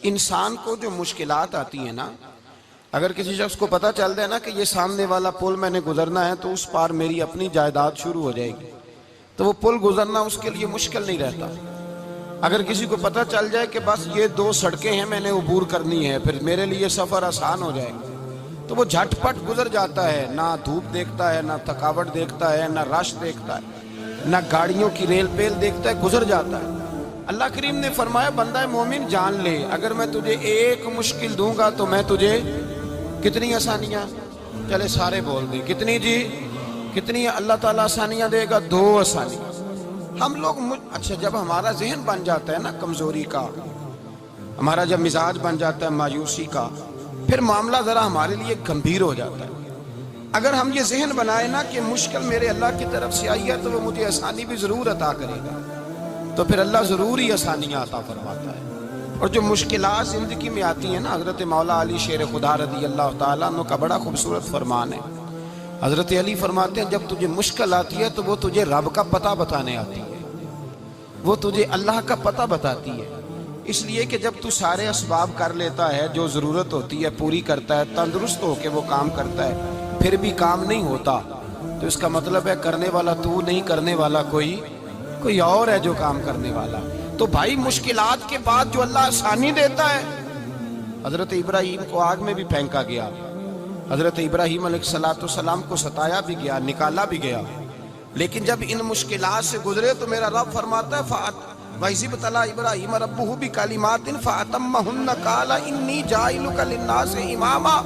انسان کو جو مشکلات آتی ہیں نا، اگر کسی شخص کو پتہ چل جائے نا کہ یہ سامنے والا پل میں نے گزرنا ہے تو اس پار میری اپنی جائیداد شروع ہو جائے گی، تو وہ پل گزرنا اس کے لیے مشکل نہیں رہتا۔ اگر کسی کو پتہ چل جائے کہ بس یہ 2 سڑکیں ہیں میں نے عبور کرنی ہے، پھر میرے لیے سفر آسان ہو جائے گا، تو وہ جھٹ پٹ گزر جاتا ہے، نہ دھوپ دیکھتا ہے، نہ تھکاوٹ دیکھتا ہے، نہ رش دیکھتا ہے، نہ گاڑیوں کی ریل پیل دیکھتا ہے، گزر جاتا ہے۔ اللہ کریم نے فرمایا بندہ مومن جان لے، اگر میں تجھے ایک مشکل دوں گا تو میں تجھے کتنی آسانیاں، چلے سارے بول دیں کتنی جی، کتنی اللہ تعالیٰ آسانیاں دے گا؟ 2 آسانیاں۔ ہم لوگ اچھا جب ہمارا ذہن بن جاتا ہے نا کمزوری کا، ہمارا جب مزاج بن جاتا ہے مایوسی کا، پھر معاملہ ذرا ہمارے لیے گمبھیر ہو جاتا ہے۔ اگر ہم یہ ذہن بنائے نا کہ مشکل میرے اللہ کی طرف سے آئی ہے تو وہ مجھے آسانی بھی ضرور عطا کرے گا، تو پھر اللہ ضرور ہی آسانیاں عطا فرماتا ہے۔ اور جو مشکلات زندگی میں آتی ہیں نا، حضرت مولا علی شیر خدا رضی اللہ تعالیٰ عنہ کا بڑا خوبصورت فرمان ہے۔ حضرت علی فرماتے ہیں جب تجھے مشکل آتی ہے تو وہ تجھے رب کا پتہ بتانے آتی ہے، وہ تجھے اللہ کا پتہ بتاتی ہے، اس لیے کہ جب تو سارے اسباب کر لیتا ہے، جو ضرورت ہوتی ہے پوری کرتا ہے، تندرست ہو کے وہ کام کرتا ہے، پھر بھی کام نہیں ہوتا، تو اس کا مطلب ہے کرنے والا تو نہیں، کرنے والا کوئی اور ہے جو کام کرنے والا۔ تو بھائی مشکلات کے بعد جو اللہ آسانی دیتا ہے، حضرت ابراہیم کو آگ میں بھی پھینکا گیا، حضرت ابراہیم علیہ السلام کو ستایا بھی گیا، نکالا بھی گیا، لیکن جب ان مشکلات سے گزرے تو میرا رب فرماتا ہے وَإِذِ ابْتَلَىٰ إِبْرَاهِيمَ رَبُّهُ بِكَلِمَاتٍ فَأَتَمَّهُنَّ قَالَ إِنِّي جَاعِلُكَ لِلنَّاسِ إِمَامًا،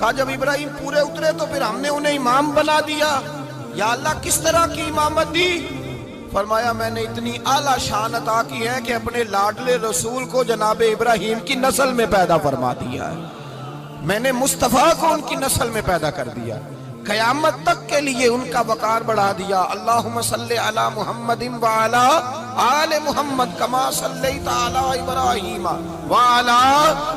کہا جب ابراہیم پورے اترے تو پھر ہم نے انہیں امام بنا دیا۔ یا اللہ کس طرح کی امامت دی؟ فرمایا میں نے اتنی اعلیٰ شان عطا کی ہے کہ اپنے لاڈلے رسول کو جناب ابراہیم کی نسل میں پیدا فرما دیا ہے، میں نے مصطفیٰ کو ان کی نسل میں پیدا کر دیا، قیامت تک کے لیے ان کا وقار بڑھا دیا۔ اللہم صلی علی محمد وعلی آل محمد کما صلیت علی ابراہیم وعلی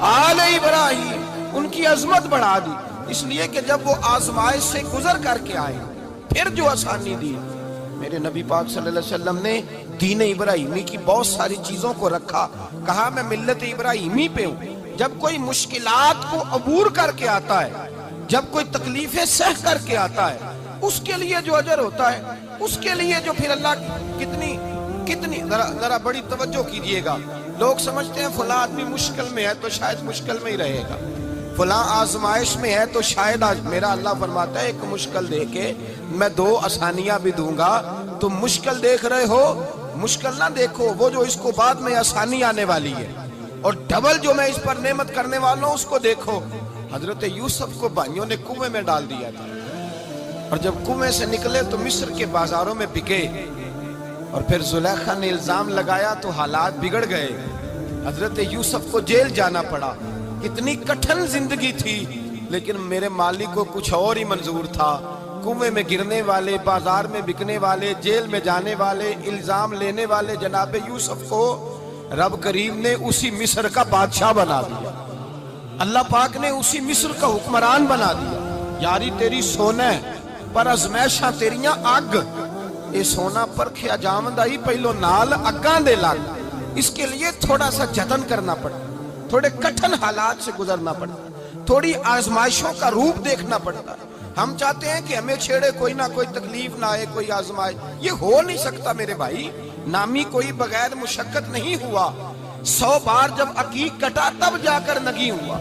آل ابراہیم، ان کی عظمت بڑھا دی، اس لیے کہ جب وہ آزمائش سے گزر کر کے آئے پھر جو آسانی دی۔ میرے نبی پاک صلی اللہ علیہ وسلم نے دین ابراہیمی کی بہت ساری چیزوں کو رکھا، کہا میں ملت ابراہیمی پہ ہوں۔ جب کوئی مشکلات کو عبور کر کے آتا ہے، جب کوئی تکلیفیں سہ کر کے آتا ہے، اس کے لیے جو اجر ہوتا ہے، اس کے لیے جو پھر اللہ کتنی ذرا بڑی توجہ کیجئے گا۔ لوگ سمجھتے ہیں فلاں آدمی مشکل میں ہے تو شاید مشکل میں ہی رہے گا، فلاں آزمائش میں ہے تو شاید میرا اللہ فرماتا ہے ایک مشکل دے کے میں 2 آسانیاں بھی دوں گا۔ تم مشکل دیکھ رہے ہو، مشکل نہ دیکھو، وہ جو اس کو بعد میں آسانی آنے والی ہے، اور ڈبل جو میں اس پر نعمت کرنے والا ہوں اس کو دیکھو۔ حضرت یوسف کو بھائیوں نے کنویں میں ڈال دیا تھا، اور جب کنویں سے نکلے تو مصر کے بازاروں میں بکے، اور پھر زلیخا نے الزام لگایا تو حالات بگڑ گئے، حضرت یوسف کو جیل جانا پڑا۔ کتنی کٹھن زندگی تھی، لیکن میرے مالک کو کچھ اور ہی منظور تھا۔ کنویں میں گرنے والے، بازار میں بکنے والے، جیل میں جانے والے، الزام لینے والے جناب یوسف کو رب کریم نے اسی مصر کا بادشاہ بنا دیا، اللہ پاک نے اسی مصر کا حکمران بنا دیا۔ یاری تیری سونا ہے پر ازمیشاں تیریاں اگ، اے سونا پرکھیا جامد آئی پہلو نال اگاں دے لگ، اس کے لیے تھوڑا سا جتن کرنا پڑتا، تھوڑے کٹھن حالات سے گزرنا پڑتا، تھوڑی آزمائشوں کا روپ دیکھنا پڑتا۔ ہم چاہتے ہیں کہ ہمیں چھیڑے کوئی نہ کوئی تکلیف نہ آئے، کوئی آزمائش، یہ ہو نہیں سکتا میرے بھائی، نامی کوئی بغیر مشقت نہیں ہوا، 100 بار جب عقیق کٹا تب جا کر نگی ہوا۔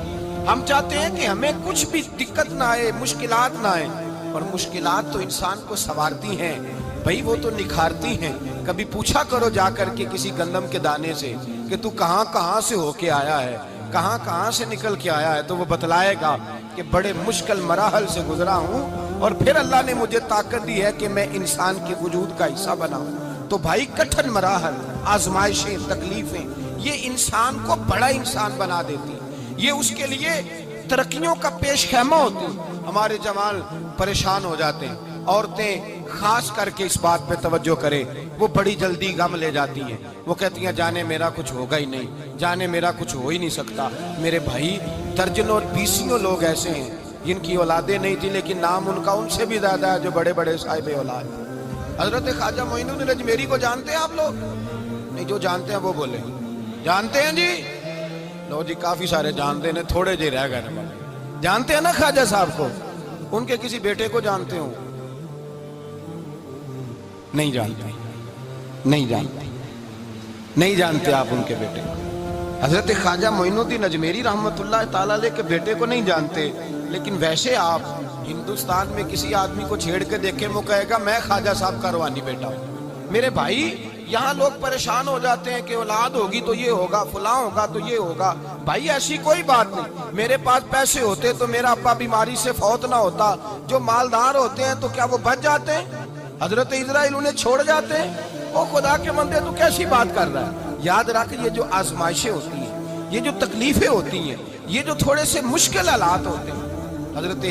ہم چاہتے ہیں کہ ہمیں کچھ بھی دقت نہ آئے، مشکلات نہ آئے، اور مشکلات تو انسان کو سنوارتی ہیں بھائی، وہ تو نکھارتی ہیں۔ کبھی پوچھا کرو جا کر کے کسی گندم کے دانے سے کہ تو کہاں سے ہو کے آیا ہے، کہاں سے نکل کے آیا ہے، تو وہ بتلائے گا کہ بڑے مشکل مراحل سے گزرا ہوں، اور پھر اللہ نے مجھے طاقت دی ہے کہ میں انسان کے وجود کا حصہ بناؤں۔ تو بھائی کٹھن مراحل، آزمائشیں، تکلیفیں، یہ انسان کو بڑا انسان بنا دیتی، یہ اس کے لیے ترقیوں کا پیش خیمہ ہوتی۔ ہمارے جوان پریشان ہو جاتے ہیں، عورتیں خاص کر کے اس بات پہ توجہ کرے، وہ بڑی جلدی غم لے جاتی ہیں، وہ کہتی ہیں جانے میرا کچھ ہوگا ہی نہیں، جانے میرا کچھ ہو ہی نہیں سکتا۔ میرے بھائی درجنوں اور بیسیوں لوگ ایسے ہیں جن کی اولادیں نہیں تھی لیکن نام ان کا ان سے بھی زیادہ ہے جو بڑے بڑے صاحب اولاد۔ حضرت خواجہ معین الدین اجمیری کو جانتے ہیں آپ لوگ؟ نہیں، جو جانتے ہیں وہ بولیں۔ جانتے ہیں جی؟ لو جی کافی سارے جانتے ہیں, تھوڑے جی رہ گئے. جانتے ہیں نا خواجہ صاحب کو؟ ان کے کسی بیٹے کو جانتے ہوں؟ نہیں جانتے, نہیں جانتے, نہیں جانتے آپ ان کے بیٹے کو. حضرت خواجہ معین الدین اجمیری رحمۃ اللہ تعالی علیہ کے بیٹے کو نہیں جانتے, لیکن ویسے آپ ہندوستان میں کسی آدمی کو چھیڑ کے دیکھیں, وہ کہے گا میں خواجہ صاحب کا روحانی بیٹا ہوں. میرے بھائی, یہاں لوگ پریشان ہو جاتے ہیں کہ اولاد ہوگی تو یہ ہوگا, فلاں ہوگا تو یہ ہوگا. بھائی ایسی کوئی بات نہیں. میرے پاس پیسے ہوتے تو میرا ابا بیماری سے فوت نہ ہوتا. جو مالدار ہوتے ہیں تو کیا وہ بچ جاتے ہیں؟ حضرت اسرائیل انہیں چھوڑ جاتے ہیں؟ وہ خدا کے بندے تو کیسی بات کر رہا ہے. یاد رکھ, یہ جو آزمائشیں ہوتی ہیں, یہ جو تکلیفیں ہوتی ہیں, یہ جو تھوڑے سے مشکل حالات ہوتے ہیں. حضرت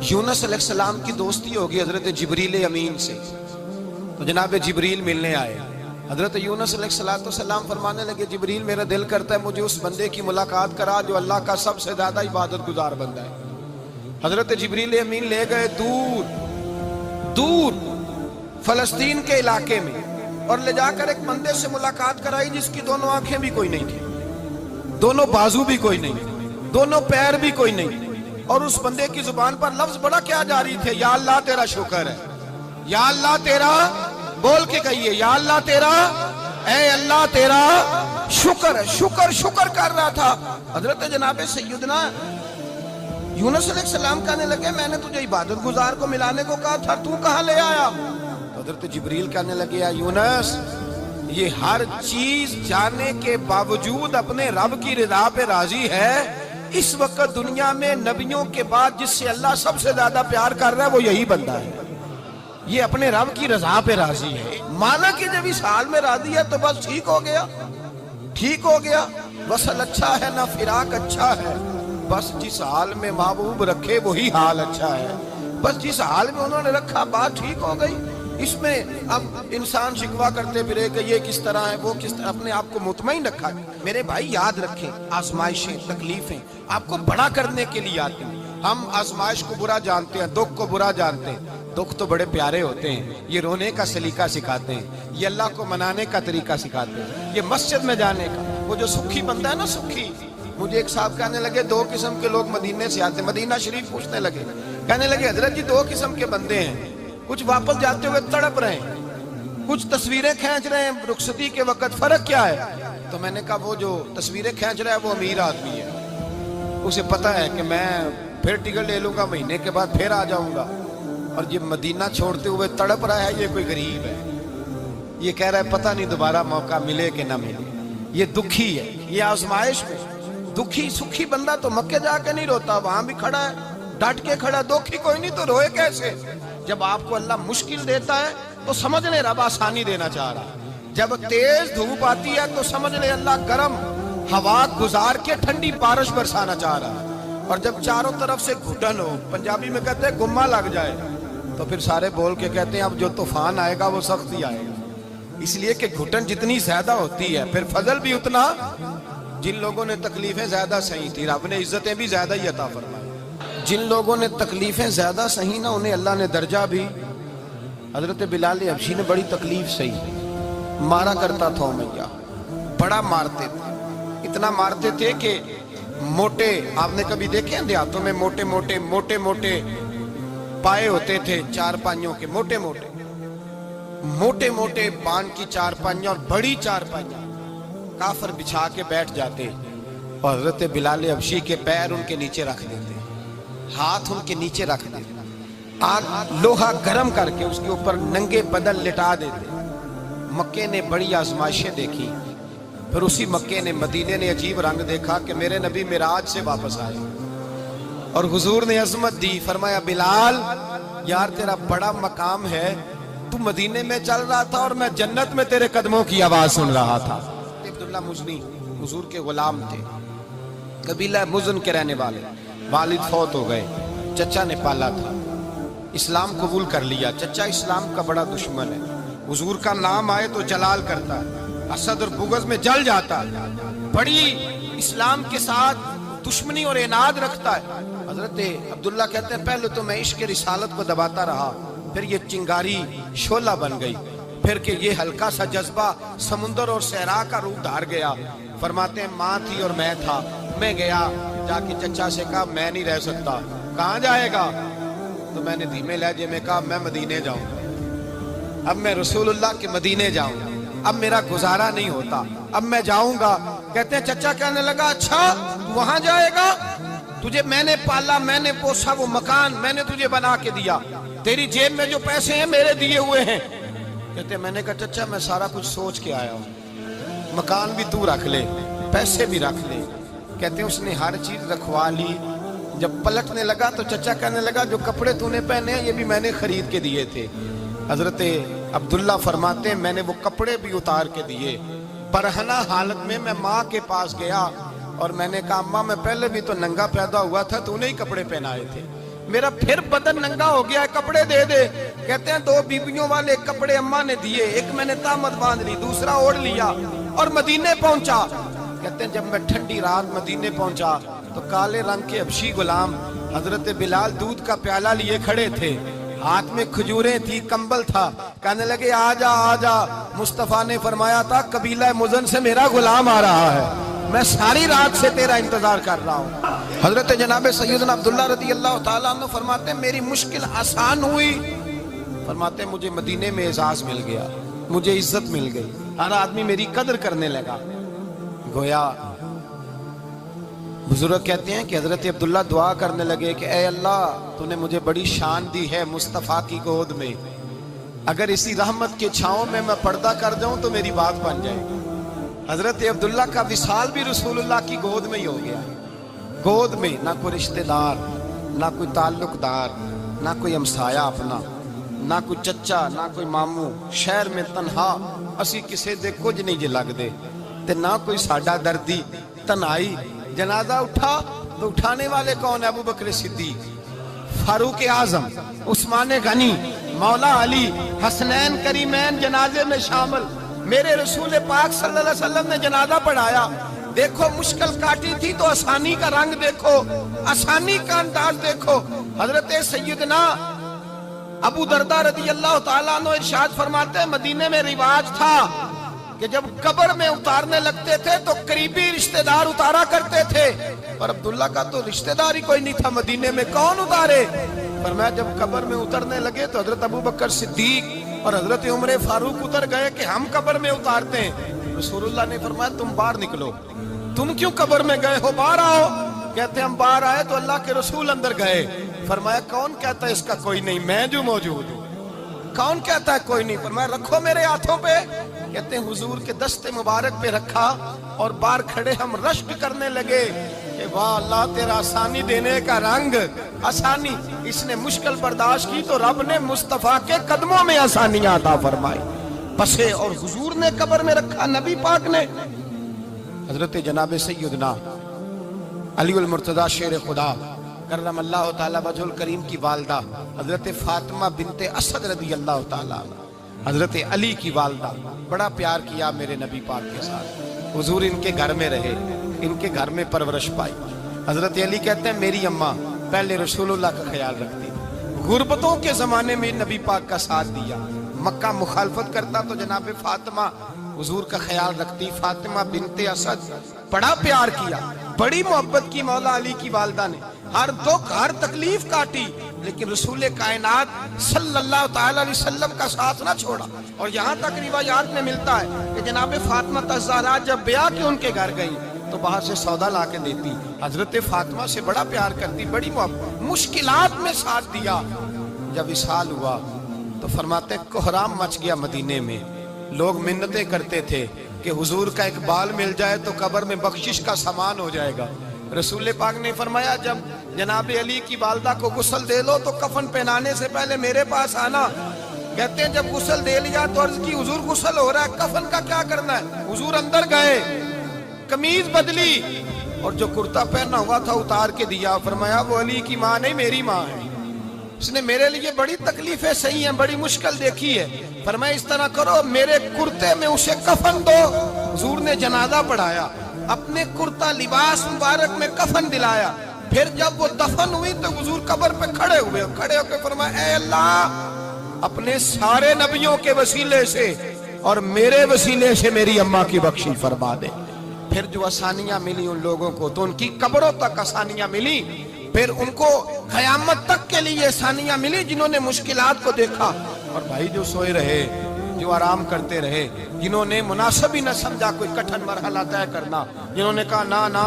یونس علیہ السلام کی دوستی ہوگی حضرت جبریل امین سے, تو جناب جبریل ملنے آئے. حضرت یونس علیہ السلام فرمانے لگے, جبریل میرا دل کرتا ہے مجھے اس بندے کی ملاقات کرا جو اللہ کا سب سے زیادہ عبادت گزار بندہ ہے. حضرت جبریل امین لے گئے دور دور فلسطین کے علاقے میں, اور لے جا کر ایک بندے سے ملاقات کرائی جس کی دونوں آنکھیں بھی کوئی نہیں تھی, دونوں بازو بھی کوئی نہیں, دونوں پیر بھی کوئی نہیں. اور اس بندے کی زبان پر لفظ بڑا کیا جاری تھے, یا اللہ تیرا شکر ہے, یا اللہ تیرا, بول کے کہیے, یا اللہ تیرا, اے اللہ تیرا شکر ہے. شکر شکر کر رہا تھا. حضرت جناب سیدنا یونس علیہ السلام کہنے لگے, میں نے تجھے عبادت گزار کو ملانے کو کہا تھا, تو کہاں لے آیا؟ حضرت جبریل کہنے لگے, یا یونس, یہ ہر چیز جانے کے باوجود اپنے رب کی رضا پہ راضی ہے. اس وقت دنیا میں نبیوں کے بعد جس سے اللہ سب سے زیادہ پیار کر رہا ہے وہ یہی بندہ ہے. یہ اپنے رب کی رضا پہ راضی ہے. مانا کہ جب اس حال میں راضی ہے تو بس ٹھیک ہو گیا, ٹھیک ہو گیا. وصل اچھا ہے نہ فراق اچھا ہے, بس جس حال میں محبوب رکھے وہی حال اچھا ہے. بس جس حال میں انہوں نے رکھا بات ٹھیک ہو گئی. اس میں اب انسان شکوا کرتے پھرے کہ یہ کس طرح ہے, وہ کس طرح, اپنے آپ کو مطمئن رکھا. میرے بھائی یاد رکھیں, آزمائشیں, تکلیفیں آپ کو بڑا کرنے کے لیے آتی ہیں. ہم آزمائش کو برا جانتے ہیں, دکھ کو برا جانتے ہیں. دکھ تو بڑے پیارے ہوتے ہیں, یہ رونے کا سلیقہ سکھاتے ہیں, یہ اللہ کو منانے کا طریقہ سکھاتے ہیں, یہ مسجد میں جانے کا. وہ جو سکھی بندہ ہے نا, سکھی, مجھے ایک صاحب کہنے لگے دو قسم کے لوگ مدینے سے آتے, مدینہ شریف پوچھنے لگے, کہنے لگے حضرت جی دو قسم کے بندے ہیں, کچھ واپس جاتے ہوئے تڑپ رہے ہیں, کچھ تصویریں کھینچ رہے ہیں رخصتی کے وقت, فرق کیا ہے؟ تو میں نے کہا وہ جو تصویریں کھینچ رہا ہے وہ امیر آدمی ہے, اسے پتا ہے کہ میں پھر ٹکٹ لے لوں گا, مہینے کے بعد پھر آ جاؤں گا. اور یہ مدینہ چھوڑتے ہوئے تڑپ رہا ہے, یہ کوئی غریب ہے, یہ کہہ رہا ہے پتہ نہیں دوبارہ موقع ملے کہ نہ ملے. یہ دکھی ہے, یہ آزمائش میں دکھی. سکھی بندہ تو مکے جا کے نہیں روتا, وہاں بھی کھڑا ہے, ڈٹ کے کھڑا. دکھی کوئی نہیں تو روئے کیسے؟ جب آپ کو اللہ مشکل دیتا ہے تو سمجھ لے رب آسانی دینا چاہ رہا ہے. جب تیز دھوپ آتی ہے تو سمجھ لے اللہ گرم ہوا گزار کے ٹھنڈی بارش برسانا چاہ رہا ہے. اور جب چاروں طرف سے گھٹن ہو, پنجابی میں کہتے ہیں گما لگ جائے, تو پھر سارے بول کے کہتے ہیں اب جو طوفان آئے گا وہ سخت ہی آئے گا. اس لیے کہ گھٹن جتنی زیادہ ہوتی ہے پھر فضل بھی اتنا. جن لوگوں نے تکلیفیں زیادہ سہی تھی رب نے عزتیں بھی زیادہ ہی عطا فرمائی. جن لوگوں نے تکلیفیں زیادہ سہی نا انہیں اللہ نے درجہ بھی. حضرت بلال حبشی نے بڑی تکلیف سہی, مارا کرتا تھا امیہ, بڑا مارتے تھے, اتنا مارتے تھے کہ موٹے, آپ نے کبھی دیکھے ہیں دیہاتوں میں موٹے موٹے موٹے موٹے پائے ہوتے تھے, چار پائیوں کے, موٹے موٹے موٹے موٹے بان کی چار پائیاں اور بڑی چار پائیاں کافر بچھا کے بیٹھ جاتے, اور حضرت بلال حبشی کے پیر ان کے نیچے رکھ دیتے, ہاتھ ان کے نیچے رکھ دیتے, آگ لوہا گرم کر کے اس کے اوپر ننگے بدن لٹا دیتے. مکے نے بڑی آزمائشیں دیکھی, پھر اسی مکے نے, مدینے نے عجیب رنگ دیکھا کہ میرے نبی معراج سے واپس آئے اور حضور نے عظمت دی. فرمایا بلال یار تیرا بڑا مقام ہے, تو مدینے میں چل رہا تھا اور میں جنت میں تیرے قدموں کی آواز سن رہا تھا. عبداللہ مزنی حضور کے غلام تھے, قبیلہ مزن کے رہنے والے, والد فوت ہو گئے, چچا نے پالا تھا, اسلام قبول کر لیا. چچا اسلام کا بڑا دشمن ہے, حضور کا نام آئے تو جلال کرتا ہے, حسد اور بغض میں جل جاتا ہے, بڑی اسلام کے ساتھ دشمنی اور عناد رکھتا ہے. حضرت عبداللہ کہتے ہیں پہلے تو میں عشق رسالت کو دباتا رہا, پھر یہ چنگاری شعلہ بن گئی, پھر کہ یہ ہلکا سا جذبہ سمندر اور صحرا کا روپ دھار گیا. فرماتے ہیں ماں تھی اور میں تھا، میں گیا جا کے چچا سے کہا میں نہیں رہ سکتا، کہاں جائے گا؟ تو میں نے دھیمے لہجے میں کہا میں مدینے جاؤں، اب میں رسول اللہ کے مدینے جاؤں، اب میرا گزارا نہیں ہوتا، اب میں جاؤں گا۔ کہتے ہیں چچا کہنے لگا اچھا وہاں جائے گا؟ تجھے میں نے پالا، میں نے پوسا، وہ مکان میں نے تجھے بنا کے دیا، تیری جیب میں جو پیسے ہیں میرے دیے ہوئے ہیں۔ کہتے ہیں میں نے کہا چچا میں سارا کچھ سوچ کے آیا ہوں، مکان بھی تو رکھ لے، پیسے بھی رکھ لے۔ کہتے ہیں اس نے ہر چیز رکھوا لی۔ جب پلٹنے لگا تو چچا کہنے لگا جو کپڑے تو نے پہنے ہیں یہ بھی میں نے خرید کے دیے تھے۔ حضرت عبداللہ فرماتے ہیں میں نے وہ کپڑے بھی اتار کے دیے، برہنہ حالت میں میں ماں کے پاس گیا اور میں نے کہا ماں میں پہلے بھی تو ننگا پیدا ہوا تھا، تو نے ہی کپڑے پہنائے تھے، میرا پھر بدن ننگا ہو گیا ہے، کپڑے دے دے۔ کہتے ہیں 2 بیبیوں والے کپڑے اماں نے دیے، ایک میں نے تامت باندھ لی، دوسرا اوڑھ لیا اور مدینے پہنچا۔ کہتے ہیں جب میں ٹھنڈی رات مدینے پہنچا تو کالے رنگ کے حبشی غلام حضرت بلال دودھ کا پیالہ لیے کھڑے تھے، ہاتھ میں کھجوریں تھی، کمبل تھا، کہنے لگے آجا آجا، مصطفیٰ نے فرمایا تھا قبیلہ مزن سے میرا غلام آ رہا ہے، میں ساری رات سے تیرا انتظار کر رہا ہوں۔ حضرت جناب سیدنا عبداللہ رضی اللہ تعالیٰ عنہ فرماتے ہیں میری مشکل آسان ہوئی، فرماتے ہیں مجھے مدینے میں اعزاز مل گیا، مجھے عزت مل گئی، ہر آدمی میری قدر کرنے لگا۔ گویا بزرگ کہتے ہیں کہ حضرت عبداللہ دعا کرنے لگے کہ اے اللہ تو نے مجھے بڑی شان دی ہے مصطفیٰ کی گود میں، اگر اسی رحمت کے چھاؤں میں پردہ کر جاؤں تو میری بات بن جائے گی۔ حضرت عبداللہ کا وصال بھی رسول اللہ کی گود میں ہی ہو گیا، گود میں، نہ کوئی رشتہ دار، نہ کوئی تعلق دار، نہ کوئی ہمسایا اپنا، نہ کوئی چچا، نہ کوئی ماموں، شہر میں تنہا اسی کسے دے کچھ نہیں جے لگ دے تے نہ کوئی ساڈا دردی تنہائی۔ جنازہ اٹھا تو اٹھانے والے کون ہے؟ ابو بکر صدیق، فاروق اعظم، عثمان غنی، مولا علی، حسنین کریمین جنازے میں شامل۔ میرے رسول پاک صلی اللہ علیہ وسلم نے جنازہ پڑھایا، دیکھو مشکل کاٹی تھی تو آسانی کا رنگ دیکھو، آسانی کا انداز دیکھو۔ حضرت سیدنا ابو دردہ رضی اللہ تعالیٰ عنہ ارشاد فرماتے ہیں مدینے میں رواج تھا کہ جب قبر میں اتارنے لگتے تھے تو قریبی رشتہ دار اتارا کرتے تھے، پر عبداللہ کا تو رشتہ دار ہی کوئی نہیں تھا مدینے میں، کون اتارے؟ فرمایا جب قبر میں اترنے لگے تو حضرت ابو بکر صدیق اور حضرت عمر فاروق اتر گئے کہ ہم قبر میں اتارتے ہیں۔ رسول اللہ نے فرمایا تم باہر نکلو، تم کیوں قبر میں گئے ہو، باہر آؤ۔ کہتے ہم باہر آئے تو اللہ کے رسول اندر گئے، فرمایا کون کہتا ہے اس کا کوئی نہیں، میں جو موجود ہوں، کون کہتا ہے کوئی نہیں؟ فرمایا رکھو میرے ہاتھوں پہ۔ کہتے ہیں حضور کے دست مبارک پہ رکھا اور باہر کھڑے ہم رشک کرنے لگے کہ واہ اللہ تیرا آسانی دینے کا رنگ، آسانی، اس نے مشکل برداشت کی تو رب نے مصطفیٰ کے قدموں میں آسانیاں عطا فرمائی، پسے اور حضور نے قبر میں رکھا، نبی پاک نے۔ حضرت جناب سیدنا علی المرتضی شیر خدا کرم اللہ تعالیٰ وجہ الکریم کی والدہ حضرت فاطمہ بنت اسد رضی اللہ تعالیٰ عنہ، حضرت علی کی والدہ، بڑا پیار کیا میرے نبی پاک کے ساتھ، حضور ان کے گھر میں رہے، ان کے گھر میں پرورش پائی۔ حضرت علی کہتے ہیں میری اماں پہلے رسول اللہ کا خیال رکھتی، غربتوں کے زمانے میں نبی پاک کا ساتھ دیا، مکہ مخالفت کرتا تو جناب فاطمہ حضور کا خیال رکھتی، فاطمہ بنت اسد، بڑا پیار کیا، بڑی محبت کی مولا علی کی والدہ نے، ہر دکھ ہر تکلیف کاٹی، لیکن رسول کائنات صلی اللہ تعالی علیہ وسلم کا ساتھ نہ چھوڑا۔ اور یہاں تک روایات میں ملتا ہے کہ جناب فاطمہ الزہرا جب بیعہ کے ان کے گھر گئی تو باہر سے سودا لا کے دیتی، حضرت فاطمہ سے بڑا پیار کرتی، بڑی محبت، مشکلات میں ساتھ دیا۔ جب وصال ہوا تو فرماتے ہیں کوہرام مچ گیا مدینے میں، لوگ منتیں کرتے تھے کہ حضور کا ایک بال مل جائے تو قبر میں بخشش کا سامان ہو جائے گا۔ رسول پاک نے فرمایا جب جناب علی کی والدہ کو غسل دے لو تو کفن پہنانے سے پہلے میرے پاس آنا۔ کہتے ہیں جب غسل دے لیا تو عرض کی حضور غسل ہو رہا ہے، کفن کا کیا کرنا ہے؟ حضور اندر گئے، قمیض بدلی اور جو کرتا پہنا ہوا تھا اتار کے دیا، فرمایا وہ علی کی ماں نہیں میری ماں ہے، اس نے میرے لیے بڑی تکلیفیں سہی ہیں، بڑی مشکل دیکھی ہے، فرمایا اس طرح کرو میرے کرتے میں اسے کفن دو۔ حضور نے جنازہ پڑھایا، اپنے کرتا لباس مبارک میں کفن دلایا، پھر جب وہ دفن ہوئی تو حضور قبر پہ کھڑے ہوئے، کھڑے ہو کے فرمایا اے اللہ اپنے سارے نبیوں کے وسیلے سے اور میرے وسیلے سے میری اماں کی بخشش فرما دے۔ پھر جو آسانیاں ملی ان لوگوں کو تو ان کی قبروں تک آسانیاں ملی، پھر ان کو قیامت تک کے لیے آسانیاں ملی جنہوں نے مشکلات کو دیکھا۔ اور بھائی جو سوئے رہے، جو آرام کرتے رہے، جنہوں نے مناسب ہی نہ سمجھا کوئی کٹھن مرحلہ طے کرنا، جنہوں نے کہا نا نا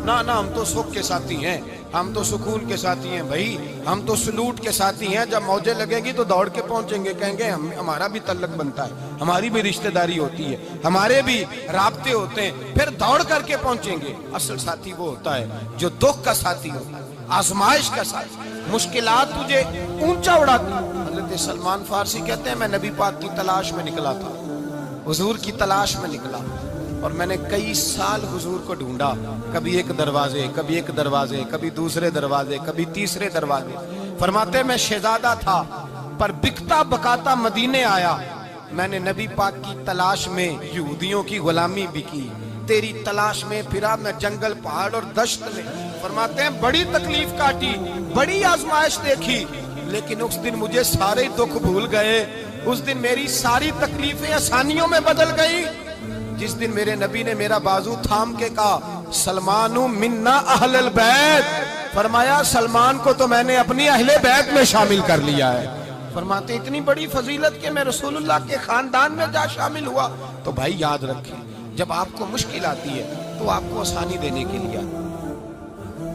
نا نا ہم تو سکھ کے ساتھی ہیں، ہم تو سکون کے ساتھی ہیں بھائی، ہم تو سلوٹ کے ساتھی ہیں، جب موجیں لگیں گی تو دوڑ کے پہنچیں گے، کہیں گے ہمارا بھی تعلق بنتا ہے، ہماری بھی رشتہ داری ہوتی ہے، ہمارے بھی رابطے ہوتے ہیں، پھر دوڑ کر کے پہنچیں گے۔ اصل ساتھی وہ ہوتا ہے جو دکھ کا ساتھی ہوتا ہے، آزمائش کا ساتھی، مشکلات تجھے اونچا اڑاتی۔ حضرت سلمان فارسی کہتے ہیں میں نبی پاک کی تلاش میں نکلا تھا، حضور کی تلاش میں نکلا، اور میں نے کئی سال حضور کو ڈھونڈا، کبھی ایک دروازے، کبھی ایک دروازے، کبھی دوسرے دروازے، کبھی تیسرے دروازے۔ فرماتے میں شہزادہ تھا پر بکتا بکاتا مدینے آیا، میں نے نبی پاک کی تلاش میں یہودیوں کی غلامی بھی کی، تیری تلاش میں پھرا میں جنگل پہاڑ اور دشت میں۔ فرماتے ہیں بڑی تکلیف کاٹی، بڑی آزمائش دیکھی، لیکن اس دن مجھے سارے دکھ بھول گئے، اس دن میری ساری تکلیفیں آسانیوں میں بدل گئی، جس دن میرے نبی نے میرا بازو تھام کے کہا سلمان منا اہل البیت، فرمایا سلمان کو تو میں نے اپنی اہل بیت میں شامل کر لیا ہے۔ فرماتے اتنی بڑی فضیلت کہ میں رسول اللہ کے خاندان میں جا شامل ہوا۔ تو بھائی یاد رکھیں، جب آپ کو مشکل آتی ہے تو آپ کو آسانی دینے کے لیے